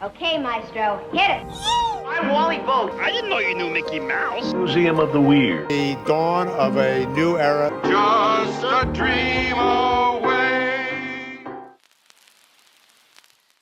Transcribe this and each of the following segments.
Okay, Maestro, hit it. I'm Wally Boat. I didn't know you knew Mickey Mouse. Museum of the Weird. The dawn of a new era. Just a dream away.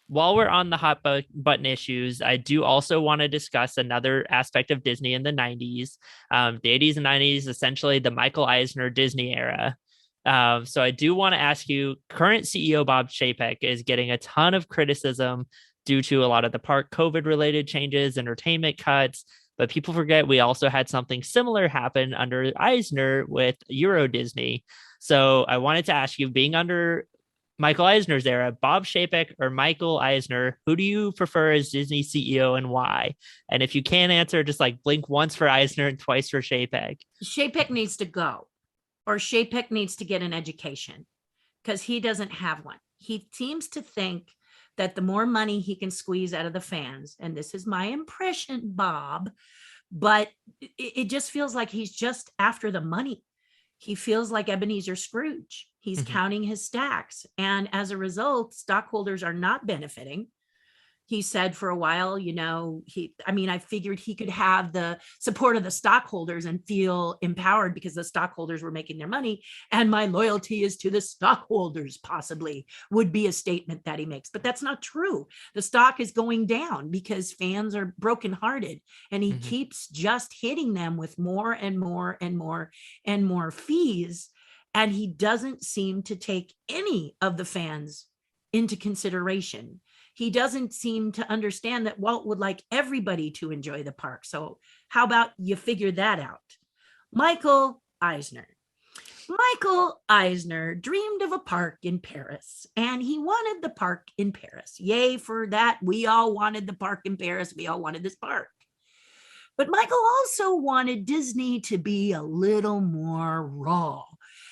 While we're on the hot button issues, I do also want to discuss another aspect of Disney in the 90s. The 80s and 90s, essentially the Michael Eisner Disney era. So I do want to ask you, current CEO Bob Chapek is getting a ton of criticism due to a lot of the park COVID-related changes, entertainment cuts, but people forget we also had something similar happen under Eisner with Euro Disney. So I wanted to ask you, being under Michael Eisner's era, Bob Chapek or Michael Eisner, who do you prefer as Disney CEO and why? And if you can't answer, just like blink once for Eisner and twice for Chapek. Chapek needs to go, or Chapek needs to get an education because he doesn't have one. He seems to think that the more money he can squeeze out of the fans, and this is my impression, Bob, but it just feels like he's just after the money. He feels like Ebenezer Scrooge. He's counting his stacks. And as a result, stockholders are not benefiting. He said for a while, I figured he could have the support of the stockholders and feel empowered because the stockholders were making their money. And my loyalty is to the stockholders, possibly, would be a statement that he makes. But that's not true. The stock is going down because fans are brokenhearted. And he keeps just hitting them with more and more and more and more fees. And he doesn't seem to take any of the fans into consideration. He doesn't seem to understand that Walt would like everybody to enjoy the park. So how about you figure that out? Michael Eisner. Michael Eisner dreamed of a park in Paris, and he wanted the park in Paris. Yay for that. We all wanted the park in Paris. We all wanted this park. But Michael also wanted Disney to be a little more raw.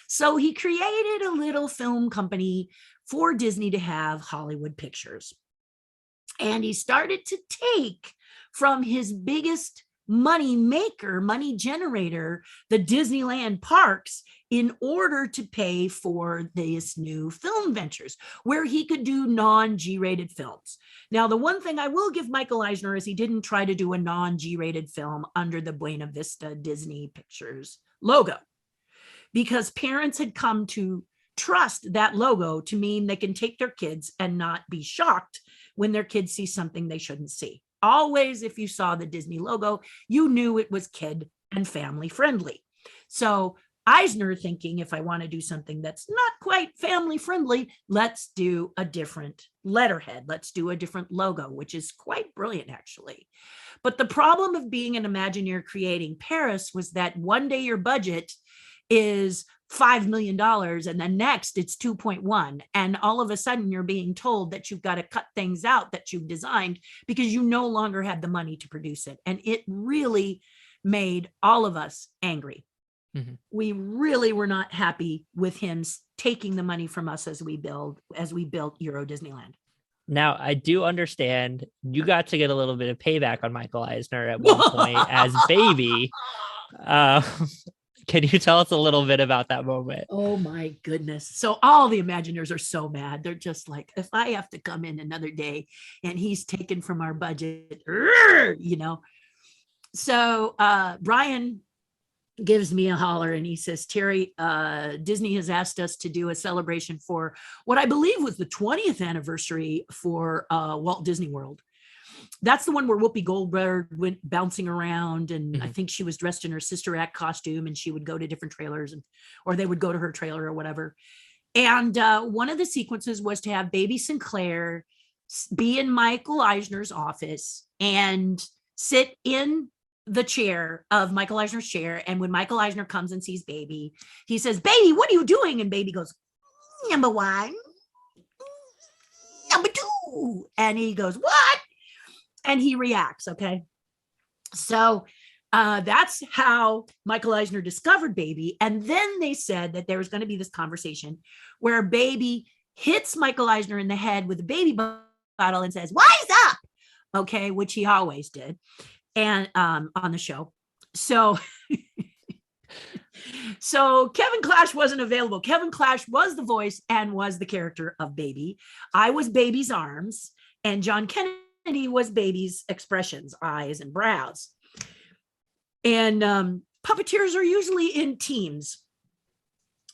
So he created a little film company for Disney to have Hollywood pictures. And he started to take from his biggest money maker, money generator, the Disneyland parks, in order to pay for this new film ventures where he could do non-G-rated films. Now, the one thing I will give Michael Eisner is he didn't try to do a non-G-rated film under the Buena Vista Disney Pictures logo, because parents had come to trust that logo to mean they can take their kids and not be shocked when their kids see something they shouldn't see. Always, if you saw the Disney logo, you knew it was kid and family friendly. So Eisner thinking, if I want to do something that's not quite family friendly, let's do a different letterhead. Let's do a different logo, which is quite brilliant, actually. But the problem of being an Imagineer creating Paris was that one day your budget is $5 million and then next it's 2.1, and all of a sudden you're being told that you've got to cut things out that you've designed because you no longer had the money to produce it. And it really made all of us angry. We really were not happy with him taking the money from us as we built Euro Disneyland. Now, I do understand you got to get a little bit of payback on Michael Eisner at one point as baby. Can you tell us a little bit about that moment? Oh my goodness. So all the Imagineers are so mad. They're just like, if I have to come in another day and he's taken from our budget, So Brian gives me a holler and he says, Terry, Disney has asked us to do a celebration for what I believe was the 20th anniversary for Walt Disney World. That's the one where Whoopi Goldberg went bouncing around, and I think she was dressed in her Sister Act costume, and she would go to different trailers, or they would go to her trailer or whatever. And one of the sequences was to have baby Sinclair be in Michael Eisner's office and sit in the chair of Michael Eisner's chair. And when Michael Eisner comes and sees baby, he says, "Baby, what are you doing?" And baby goes, "Number one, number two." And he goes, "What?" And he reacts. Okay. So that's how Michael Eisner discovered baby. And then they said that there was going to be this conversation where baby hits Michael Eisner in the head with a baby bottle and says, "Wise up." Okay. Which he always did. And on the show. So Kevin Clash wasn't available. Kevin Clash was the voice and was the character of baby. I was baby's arms, and John Kennedy identity was baby's expressions, eyes and brows. And puppeteers are usually in teams.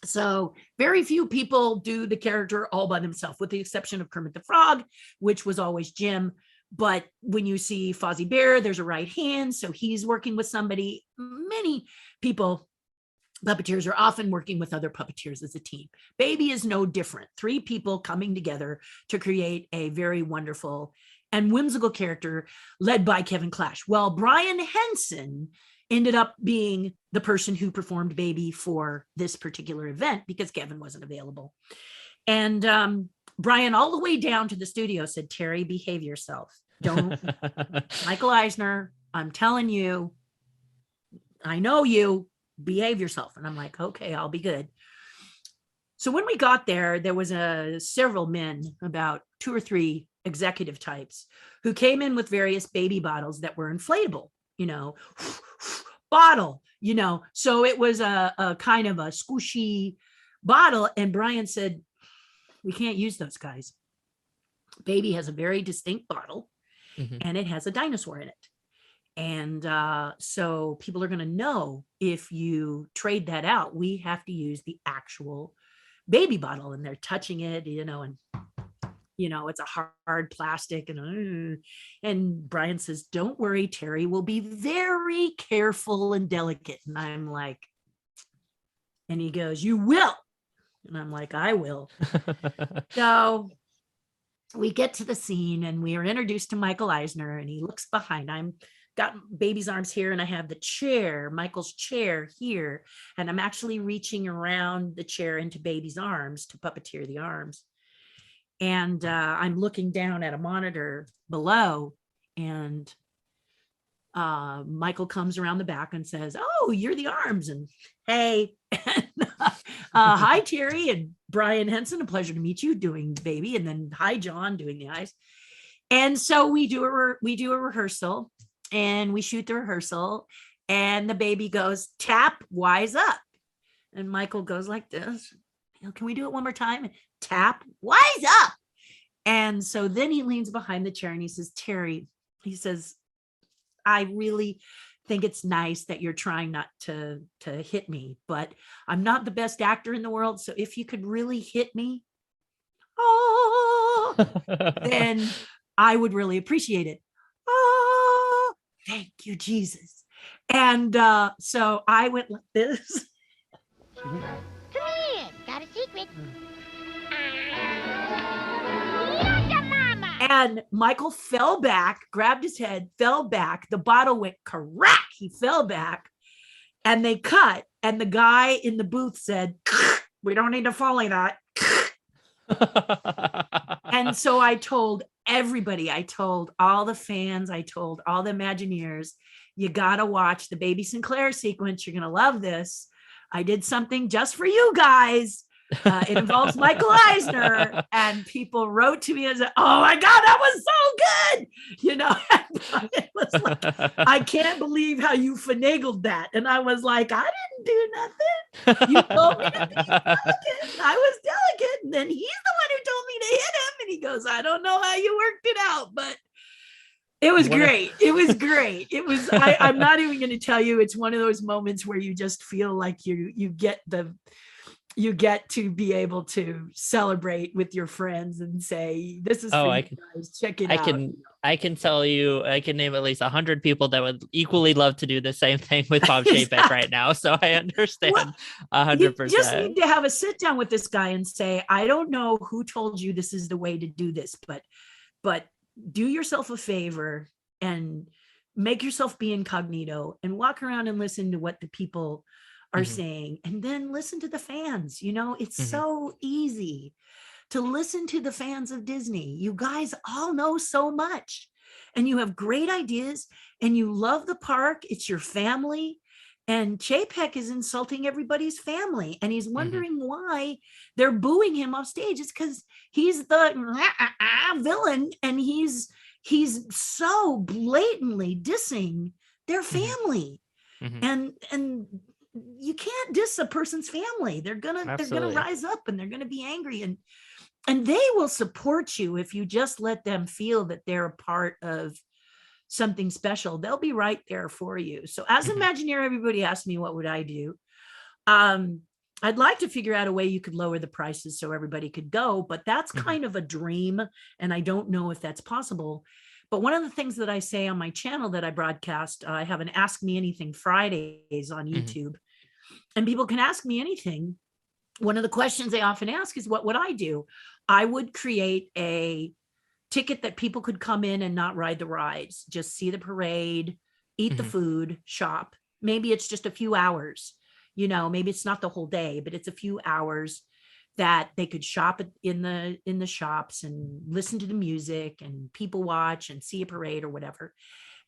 So very few people do the character all by themselves, with the exception of Kermit the Frog, which was always Jim. But when you see Fozzie Bear, there's a right hand. So he's working with somebody. Many people, puppeteers, are often working with other puppeteers as a team. Baby is no different. 3 people coming together to create a very wonderful and whimsical character led by Kevin Clash. Well, Brian Henson ended up being the person who performed Baby for this particular event because Kevin wasn't available. And Brian, all the way down to the studio, said, Terri, behave yourself. Don't. Michael Eisner, I'm telling you, I know you, behave yourself. And I'm like, okay, I'll be good. So when we got there, there was several men, about 2 or 3 executive types, who came in with various baby bottles that were inflatable, bottle, so it was a kind of a squishy bottle. And Brian said, we can't use those, guys. Baby has a very distinct bottle, and it has a dinosaur in it. And so people are going to know if you trade that out, we have to use the actual baby bottle. And they're touching it, and it's a hard plastic. And Brian says, don't worry, Terri will be very careful and delicate. And I'm like, and he goes, you will. And I'm like, I will. So we get to the scene and we are introduced to Michael Eisner, and he looks behind. I'm got baby's arms here, and I have the chair, Michael's chair here. And I'm actually reaching around the chair into baby's arms to puppeteer the arms. And I'm looking down at a monitor below, and Michael comes around the back and says, oh, you're the arms. And hey, hi, Terri and Brian Henson. A pleasure to meet you doing Baby. And then hi, John, doing the eyes. And so we do a rehearsal, and we shoot the rehearsal, and the baby goes, tap, wise up. And Michael goes like this. Can we do it one more time? Tap, wise up. And so then he leans behind the chair and he says, Terri, he says, I really think it's nice that you're trying not to hit me, but I'm not the best actor in the world. So if you could really hit me, then I would really appreciate it. Oh, thank you, Jesus. And so I went like this. Come here. Got a secret. And Michael fell back, grabbed his head, fell back. The bottle went crack. He fell back, and they cut. And the guy in the booth said, we don't need to foley that. And so I told everybody, I told all the fans, I told all the Imagineers, you got to watch the Baby Sinclair sequence. You're going to love this. I did something just for you guys. It involves Michael Eisner, and people wrote to me and said, oh my God, that was so good. It was like, I can't believe how you finagled that. And I was like, I didn't do nothing. You told me to be delicate. I was delicate. And then he's the one who told me to hit him. And he goes, I don't know how you worked it out, but it was great. It was great. It was, I'm not even going to tell you. It's one of those moments where you just feel like you get to be able to celebrate with your friends and say, this is for you guys. Check it out. I can tell you, I can name at least 100 people that would equally love to do the same thing with Bob Chapek right now. So I understand 100%. You just need to have a sit down with this guy and say, I don't know who told you this is the way to do this, but do yourself a favor and make yourself be incognito and walk around and listen to what the people are saying, and then listen to the fans. It's so easy to listen to the fans of Disney. You guys all know so much, and you have great ideas, and you love the park. It's your family, and Chapek is insulting everybody's family, and he's wondering why they're booing him off stage. It's because he's the villain, and he's so blatantly dissing their family. And you can't diss a person's family. They're gonna rise up and they're gonna be angry, and they will support you if you just let them feel that they're a part of something special. They'll be right there for you. So as Imagineer, everybody asked me, what would I do? I'd like to figure out a way you could lower the prices so everybody could go, but that's kind of a dream. And I don't know if that's possible. But one of the things that I say on my channel that I broadcast, I have an Ask Me Anything Fridays on YouTube, and people can ask me anything. One of the questions they often ask is, what would I do? I would create a ticket that people could come in and not ride the rides, just see the parade, eat the food, shop. Maybe it's just a few hours, maybe it's not the whole day, but it's a few hours that they could shop in the shops and listen to the music and people watch and see a parade or whatever.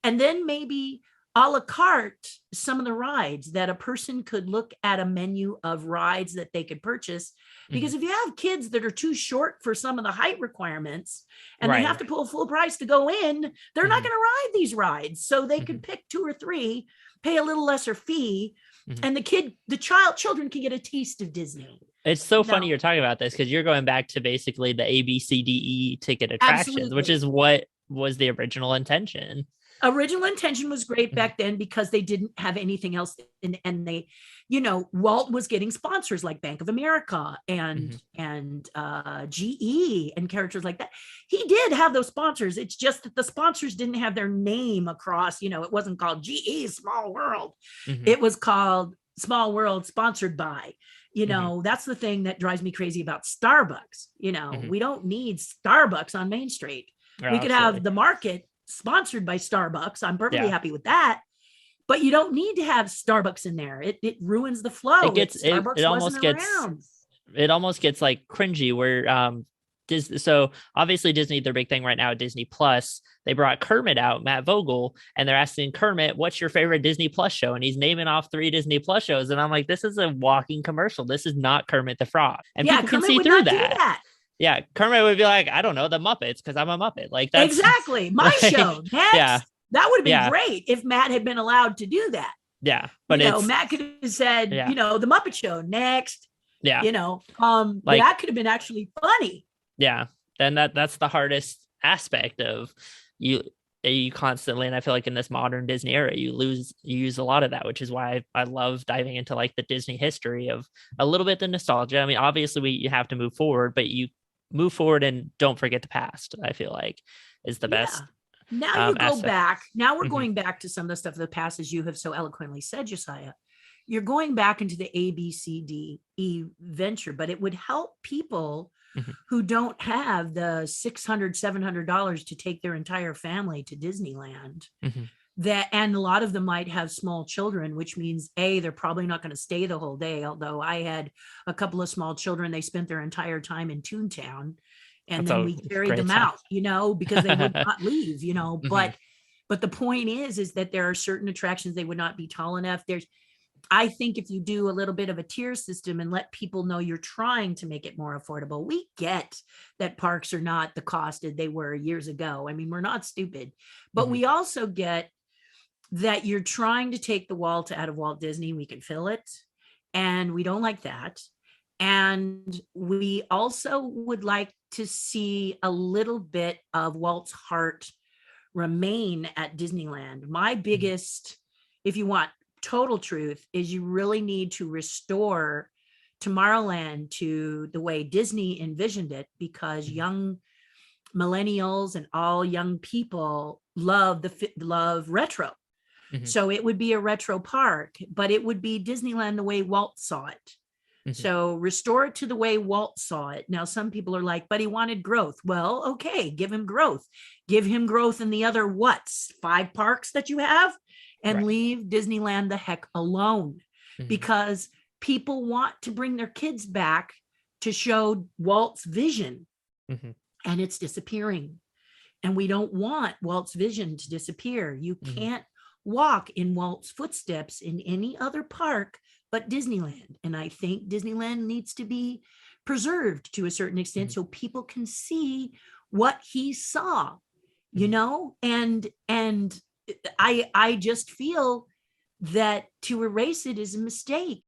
And then maybe a la carte some of the rides that a person could look at a menu of rides that they could purchase. Because if you have kids that are too short for some of the height requirements and they have to pull full price to go in, they're not going to ride these rides. So they could pick 2 or 3, pay a little lesser fee, and children can get a taste of Disney. It's so funny you're talking about this, because you're going back to basically the ABCDE ticket attractions, which is what was the original intention. Original intention was great back then because they didn't have anything else. And they, Walt was getting sponsors like Bank of America and GE and characters like that. He did have those sponsors. It's just that the sponsors didn't have their name across, it wasn't called GE Small World. It was called Small World sponsored by. That's the thing that drives me crazy about Starbucks. We don't need Starbucks on Main Street. We could have the market sponsored by Starbucks. I'm perfectly happy with that. But you don't need to have Starbucks in there. It ruins the flow. It almost gets like cringy where so obviously Disney, their big thing right now, Disney Plus, they brought Kermit out, Matt Vogel, and they're asking Kermit, what's your favorite Disney Plus show? And he's naming off 3 Disney Plus shows. And I'm like, this is a walking commercial. This is not Kermit the Frog. And people can see through that. Yeah, Kermit would be like, I don't know, the Muppets, because I'm a Muppet. Like that's exactly my show. Next. Yeah. That would have been great if Matt had been allowed to do that. Yeah. But Matt could have said, the Muppet Show next. Yeah. That could have been actually funny. Yeah. And that's the hardest aspect of you constantly, and I feel like in this modern Disney era, you use a lot of that, which is why I love diving into like the Disney history of a little bit the nostalgia. I mean, obviously you have to move forward, but you move forward and don't forget the past, I feel like is the best. Now you go back. Now we're going back to some of the stuff of the past, as you have so eloquently said, Josiah. You're going back into the ABCDE venture, but it would help people who don't have the $600, $700 to take their entire family to Disneyland. And a lot of them might have small children, which means they're probably not going to stay the whole day. Although I had a couple of small children, they spent their entire time in Toontown. And then we carried them out, because they would not leave, but the point is that there are certain attractions they would not be tall enough. I think if you do a little bit of a tier system and let people know you're trying to make it more affordable, we get that parks are not the cost that they were years ago. I mean, we're not stupid, but we also get that you're trying to take the Walt out of Walt Disney. We can fill it, and we don't like that. And we also would like to see a little bit of Walt's heart remain at Disneyland. My biggest, if you want total truth, is you really need to restore Tomorrowland to the way Disney envisioned it, because young millennials and all young people love retro. So it would be a retro park, but it would be Disneyland the way Walt saw it. So restore it to the way Walt saw it. Now, some people are like, but he wanted growth. Well, okay, give him growth. Give him growth in the other 5 parks that you have, and leave Disneyland the heck alone, because people want to bring their kids back to show Walt's vision, and it's disappearing. And we don't want Walt's vision to disappear. You can't walk in Walt's footsteps in any other park but Disneyland. And I think Disneyland needs to be preserved to a certain extent so people can see what he saw, and I just feel that to erase it is a mistake.